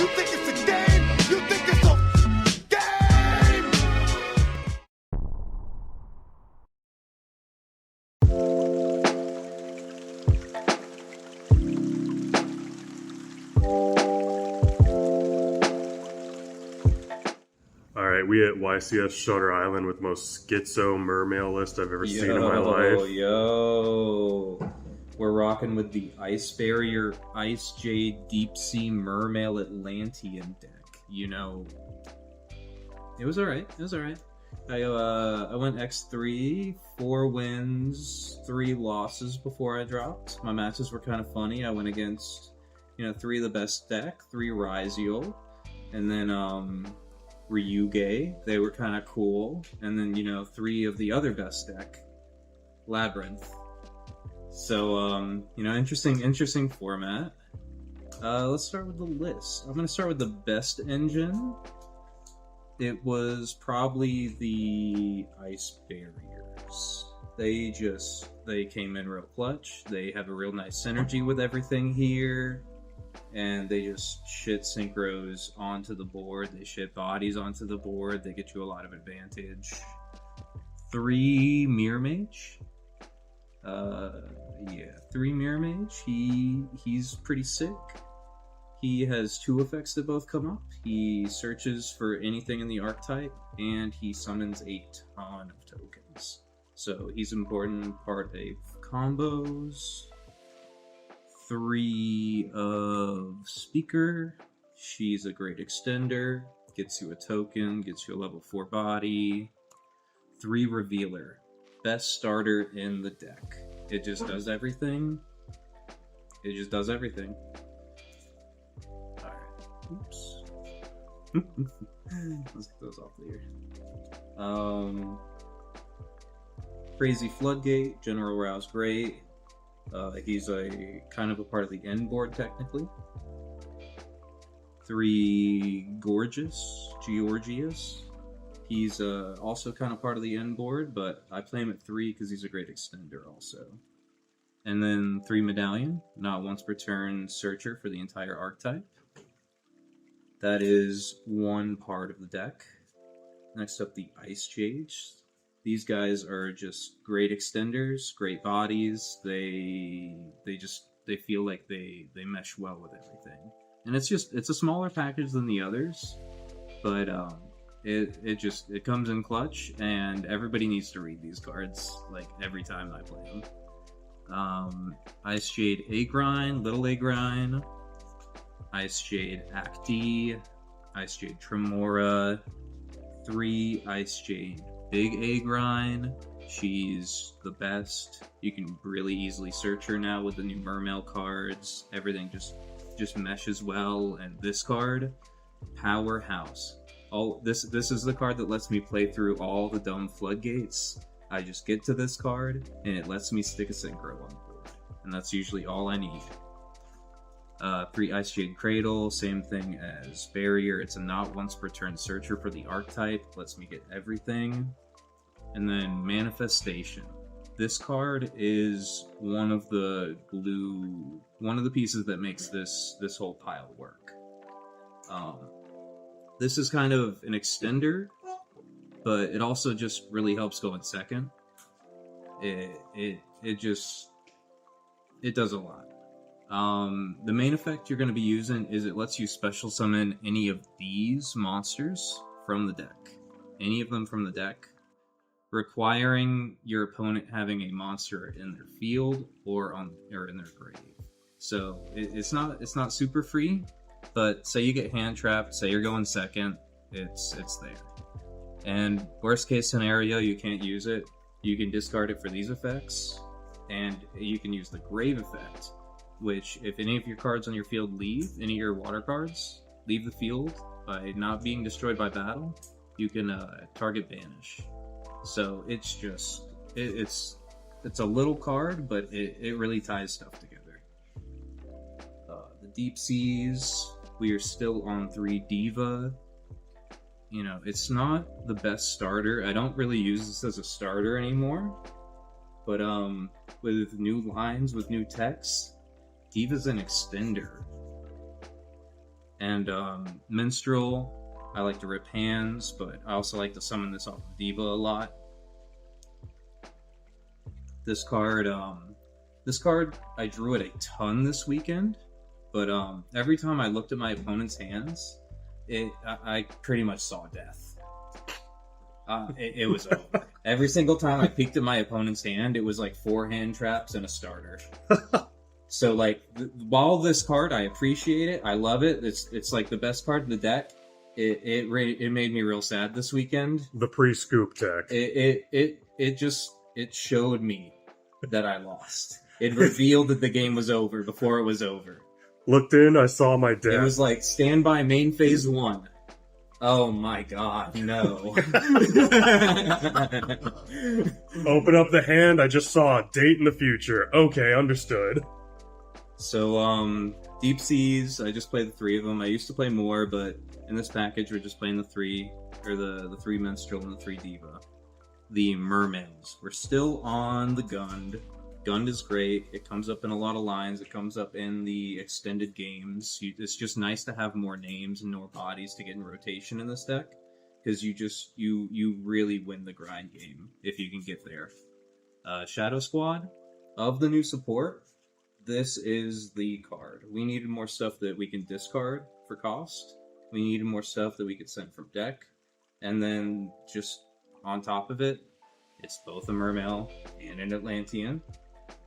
You think it's a game? You think it's a game? Alright, we at YCS Shutter Island with most schizo mermail list I've ever seen in my life. Yo, we're rocking with the Ice Barrier Ice Jade Deep Sea Mermail Atlantean deck. You know, it was alright. I went X3, 4 wins, 3 losses before I dropped. My matches were kind of funny. I went against, 3 of the best deck, 3 Ryziel, and then Ryuge. They were kind of cool. And then, 3 of the other best deck, Labyrinth. So, interesting format. Let's start with the list. I'm going to start with the best engine. It was probably the Ice Barriers. They came in real clutch. They have a real nice synergy with everything here. And they just shit synchros onto the board. They shit bodies onto the board. They get you a lot of advantage. 3 Mirror Mage. 3 Mirror Mage. He's pretty sick. He has 2 effects that both come up. He searches for anything in the archetype, and he summons a ton of tokens. So he's an important part of combos. 3 of Speaker. She's a great extender. Gets you a token, gets you a level 4 body. 3 Revealer. Best starter in the deck. It just does everything. Alright. Oops. Let's get those off there. Crazy Floodgate. General Rouse great. He's a kind of a part of the end board technically. 3 Georgius. He's also kind of part of the end board, but I play him at 3 because he's a great extender also. And then 3 Medallion, not once per turn searcher for the entire archetype. That is one part of the deck. Next up, the Ice Jades. These guys are just great extenders, great bodies. They feel like they mesh well with everything. And it's a smaller package than the others, but it comes in clutch, and everybody needs to read these cards like every time I play them. Ice Jade Agrind, Little Agrind, Ice Jade Acti, Ice Jade Tremora, 3 Ice Jade Big Agrind. She's the best. You can really easily search her now with the new Mermail cards. Everything just meshes well. And this card, Powerhouse. This is the card that lets me play through all the dumb floodgates. I just get to this card, and it lets me stick a synchro on the board. And that's usually all I need. 3 Ice Jade Cradle, same thing as Barrier. It's a not once per turn searcher for the archetype. Lets me get everything. And then Manifestation. This card is one of the pieces that makes this whole pile work. This is kind of an extender, but it also just really helps go in second. It does a lot. The main effect you're going to be using is it lets you special summon any of these monsters from the deck. Any of them from the deck, requiring your opponent having a monster in their field or in their grave. So it's not super free, but say you get hand trapped, say you're going second, it's there. And worst case scenario, you can't use it. You can discard it for these effects, and you can use the grave effect, which if any of your cards on your field leave, any of your water cards leave the field by not being destroyed by battle, you can target banish. So it's a little card, but it really ties stuff together. The Deep Seas, we are still on 3 Diva. It's not the best starter. I don't really use this as a starter anymore, but with new lines, with new text, Diva's an extender. And Minstrel, I like to rip hands, but I also like to summon this off of Diva a lot. This card I drew it a ton this weekend, but every time I looked at my opponent's hands, I pretty much saw death. It was over. Every single time I peeked at my opponent's hand, it was like 4 hand traps and a starter. So like, while this card, I appreciate it, I love it. It's like the best card in the deck. It made me real sad this weekend. The pre-scoop deck. It showed me that I lost. It revealed that the game was over before it was over. Looked in, I saw my death. It was like, stand by main phase 1. Oh my god, no. Open up the hand, I just saw a date in the future. Okay, understood. So, Deep Seas, I just played the 3 of them. I used to play more, but in this package, we're just playing the 3, or the 3 Minstrel and the 3 Diva. The Mermails. We're still on the Gund. Gund is great. It comes up in a lot of lines. It comes up in the extended games. It's just nice to have more names and more bodies to get in rotation in this deck, because you really win the grind game if you can get there. Shadow Squad, of the new support, this is the card. We needed more stuff that we can discard for cost. We needed more stuff that we could send from deck, and then just on top of it, it's both a Mermail and an Atlantean.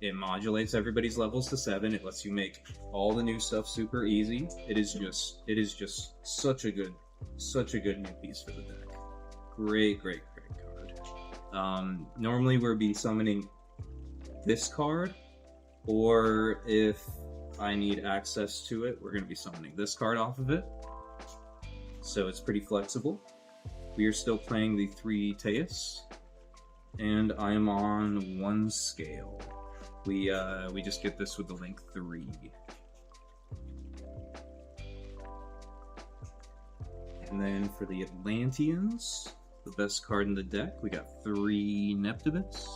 It modulates everybody's levels to 7. It lets you make all the new stuff super easy. It is just such a good new piece for the deck. Great card. Normally we'll be summoning this card, or if I need access to it, we're going to be summoning this card off of it. So it's pretty flexible. We are still playing the 3 Teus, and I am on 1 scale. We just get this with the link 3. And then for the Atlanteans, the best card in the deck, we got 3 Neptibits.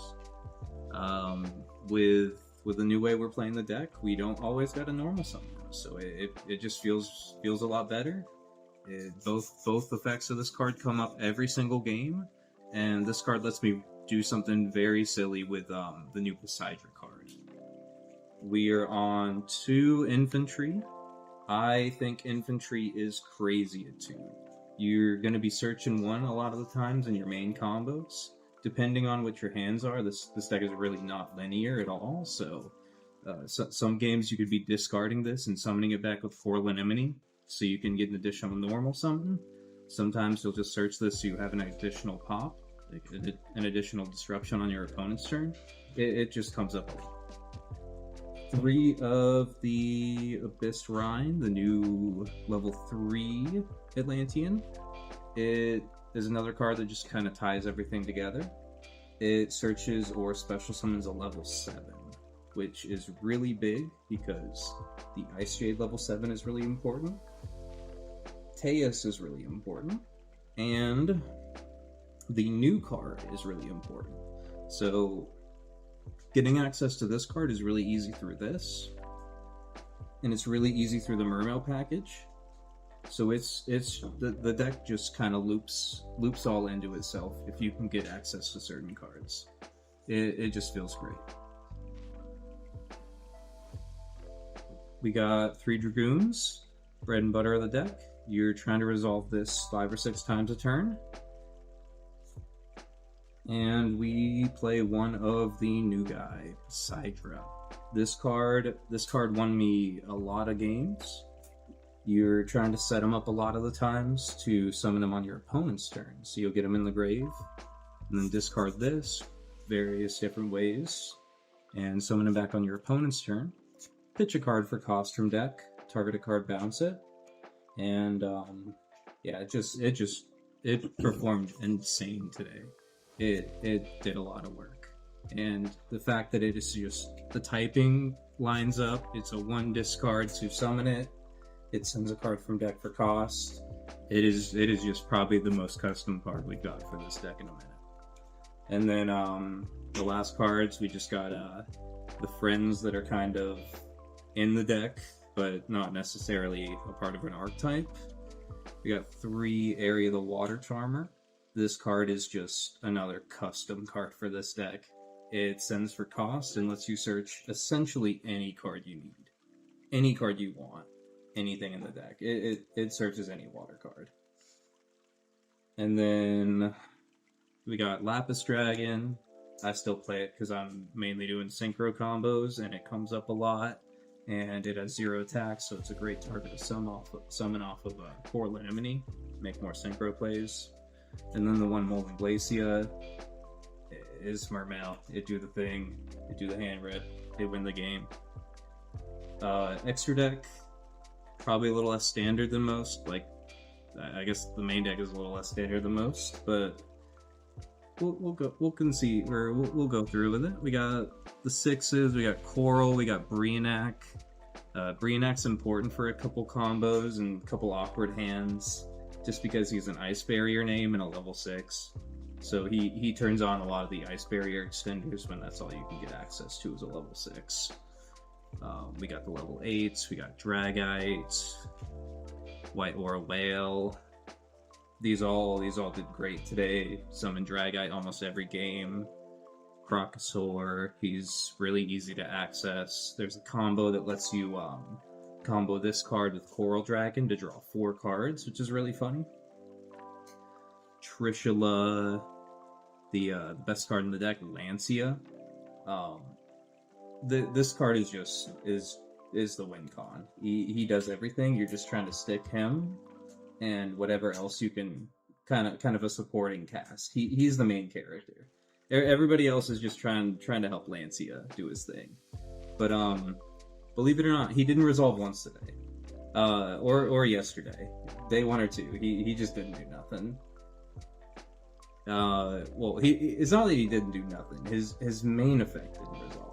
With the new way we're playing the deck, we don't always got a normal summon, so it just feels a lot better. Both effects of this card come up every single game, and this card lets me do something very silly with the new Poseidon card. We are on 2 infantry. I think infantry is crazy at 2. You're going to be searching 1 a lot of the times in your main combos. Depending on what your hands are, this deck is really not linear at all, so some games you could be discarding this and summoning it back with 4 Linemony, so you can get an additional normal summon. Sometimes you'll just search this so you have an additional pop, like an additional disruption on your opponent's turn. It just comes up a lot. 3 of the Abyss Rhine, the new level 3 Atlantean. It is another card that just kind of ties everything together. It searches or special summons a level 7, which is really big because the Ice Jade level 7 is really important. Teus is really important, and the new card is really important. So getting access to this card is really easy through this, and it's really easy through the Mermail package. So it's the deck just kind of loops all into itself if you can get access to certain cards. It just feels great. We got 3 Dragoons, bread and butter of the deck. You're trying to resolve this 5 or 6 times a turn. And we play 1 of the new guy, Sidra. This card won me a lot of games. You're trying to set them up a lot of the times to summon them on your opponent's turn. So you'll get them in the grave, and then discard this various different ways, and summon them back on your opponent's turn. Pitch a card for cost from deck, target a card, bounce it, and yeah, it performed insane today. It did a lot of work, and the fact that it is just the typing lines up. It's a 1 discard to summon it. It sends a card from deck for cost. It is just probably the most custom card we've got for this deck in a minute. And then the last cards, we just got the friends that are kind of in the deck, but not necessarily a part of an archetype. We got 3 Area the Water Charmer. This card is just another custom card for this deck. It sends for cost and lets you search essentially any card you need. Any card you want. Anything in the deck. It searches any water card. And then we got Lapis Dragon. I still play it because I'm mainly doing synchro combos and it comes up a lot. And it has 0 attack, so it's a great target to summon off of Coral Anemone. Make more synchro plays. And then the one Molten Glacia is Mermail. It do the thing. It do the hand rip. It win the game. Extra deck, probably a little less standard than most. Like, I guess the main deck is a little less standard than most, but we'll go through with it. We got the 6s. We got Coral. We got Brionac. Brionac's important for a couple combos and a couple awkward hands, just because he's an Ice Barrier name and a level 6. So he turns on a lot of the Ice Barrier extenders when that's all you can get access to is a level 6. We got the level 8s, we got Dragite, White Aura Whale. These all did great today. Summon Dragite almost every game. Crocosaur, he's really easy to access. There's a combo that lets you combo this card with Coral Dragon to draw 4 cards, which is really funny. Trishula, the best card in the deck, Lancia. This card is the win con. He does everything. You're just trying to stick him and whatever else you can, kind of a supporting cast. He's the main character. Everybody else is just trying to help Lancia do his thing. But believe it or not, he didn't resolve once today, or yesterday, day 1 or 2. He just didn't do nothing. Well, it's not that he didn't do nothing. His main effect didn't resolve.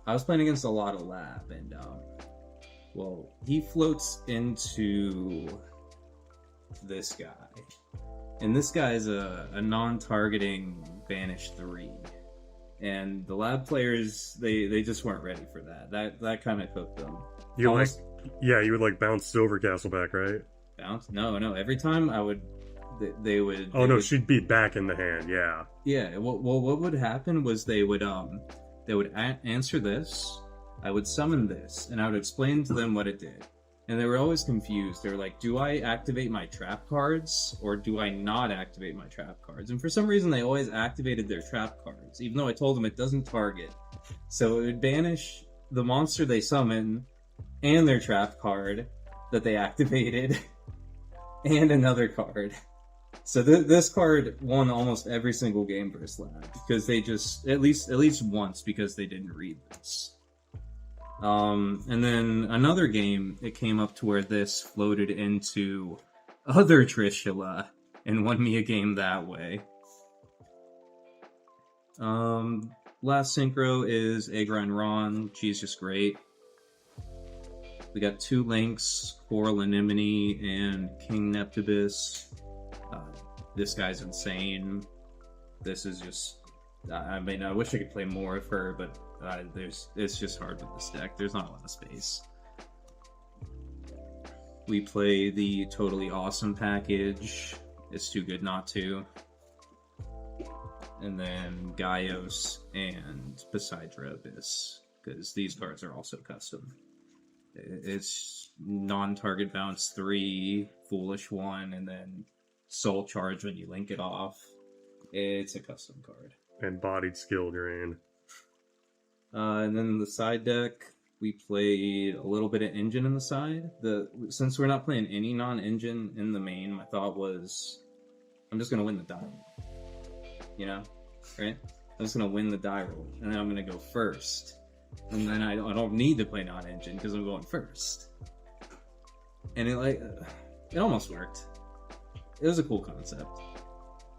I was playing against a lot of lab, and well, he floats into this guy, and this guy is a non-targeting banish 3, and the lab players they just weren't ready for that. That kind of cooked them. You would like bounce Silver Castle back, right? Bounce? No. Every time I would. They would. Oh no, she'd be back in the hand. Yeah. Yeah. Well, what would happen was they would answer this. I would summon this, and I would explain to them what it did, and they were always confused. They were like, "Do I activate my trap cards, or do I not activate my trap cards?" And for some reason, they always activated their trap cards, even though I told them it doesn't target. So it would banish the monster they summon, and their trap card that they activated, and another card. So this card won almost every single game versus Lab because they just at least once because they didn't read this. And then another game, it came up to where this floated into other Trishula and won me a game that way. Last synchro is Agra and Ron. She's just great. We got 2 links, Coral Anemone and King Neptibus. This guy's insane. This is just... I mean, I wish I could play more of her, but it's just hard with this deck. There's not a lot of space. We play the Totally Awesome package. It's too good not to. And then Gaios and Poseidra Abyss, because these cards are also custom. It's non-target bounce 3, Foolish 1, and then Soul Charge when you link it off. It's a custom card. And Bodied Skill Drain. And then the side deck, we played a little bit of Engine in the side. Since we're not playing any non-Engine in the main, my thought was, I'm just going to win the die roll. You know? Right? I'm just going to win the die roll, and then I'm going to go first. And then I don't need to play non-Engine because I'm going first. And it almost worked. It was a cool concept.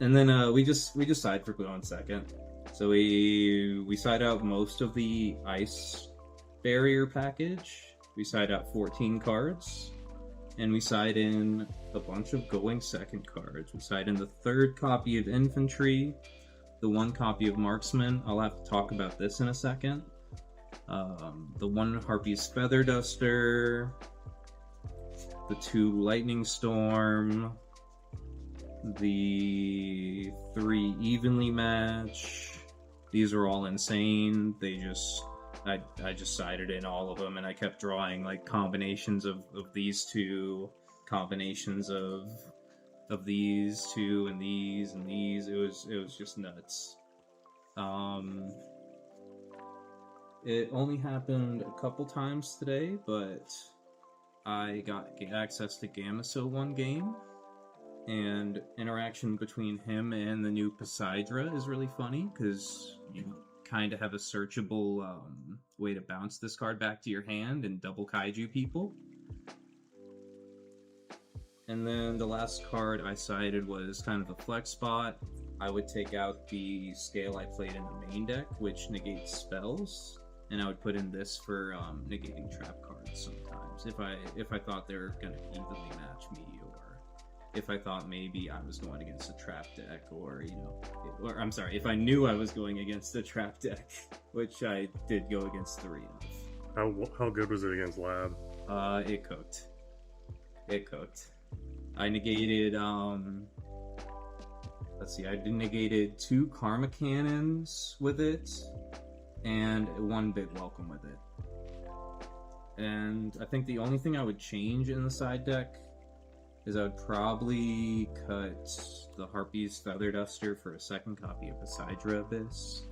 And then we just side for Blue on second. So we side out most of the Ice Barrier package. We side out 14 cards. And we side in a bunch of Going Second cards. We side in the 3rd copy of Infantry, the 1 copy of Marksman. I'll have to talk about this in a second. the 1 Harpy's Feather Duster, the 2 Lightning Storm, the 3 Evenly Match. These are all insane. I just sided in all of them, and I kept drawing like combinations of these 2, combinations of these 2, and these and these. It was just nuts. It only happened a couple times today, but I got access to Gamma one game, and interaction between him and the new Poseidra is really funny, because you kind of have a searchable way to bounce this card back to your hand and double kaiju people. And then the last card I sided was kind of a flex spot. I would take out the scale I played in the main deck, which negates spells, and I would put in this for negating trap cards sometimes, if I thought they were going to evenly match me, or if I thought maybe I was going against a trap deck, or I'm sorry, if I knew I was going against a trap deck, which I did go against 3 of. How good was it against Lab? It cooked. I negated, let's see, I negated 2 Karma Cannons with it, and 1 Big Welcome with it. And I think the only thing I would change in the side deck is I would probably cut the Harpy's Feather Duster for a 2nd copy of Poseidra Abyss.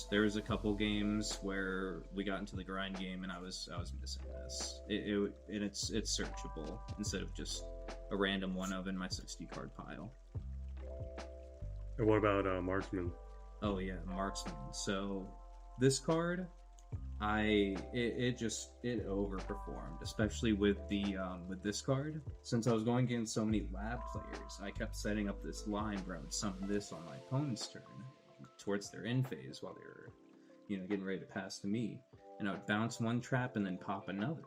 There was a couple games where we got into the grind game and I was missing this. It's searchable instead of just a random one of in my 60 card pile. And what about Marksman? Oh yeah, Marksman. So this card, it overperformed, especially with this card. Since I was going against so many lab players, I kept setting up this line where I would summon this on my opponent's turn towards their end phase while they were, getting ready to pass to me, and I would bounce 1 trap and then pop another,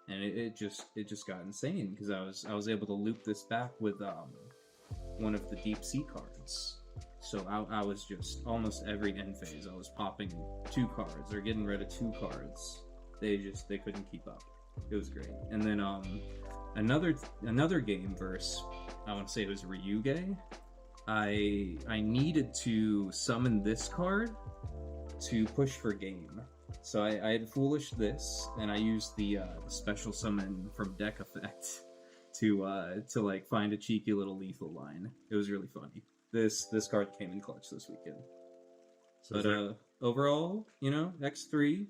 and it just got insane because I was able to loop this back with one of the deep sea cards. So I was just almost every end phase I was popping 2 cards or getting rid of 2 cards. They couldn't keep up. It was great. And then another game verse, I want to say it was Ryuge. I needed to summon this card to push for game. So I had Foolish this, and I used the special summon from deck effect to like find a cheeky little lethal line. It was really funny. This card came in clutch this weekend. But overall, X3,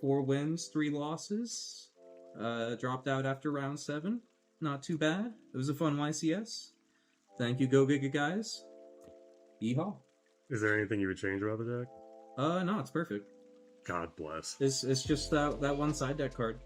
4 wins, 3 losses. Dropped out after round 7. Not too bad. It was a fun YCS. Thank you, Gogiga Guys. Yeehaw. Is there anything you would change about the deck? No, it's perfect. God bless. It's just that 1 side deck card.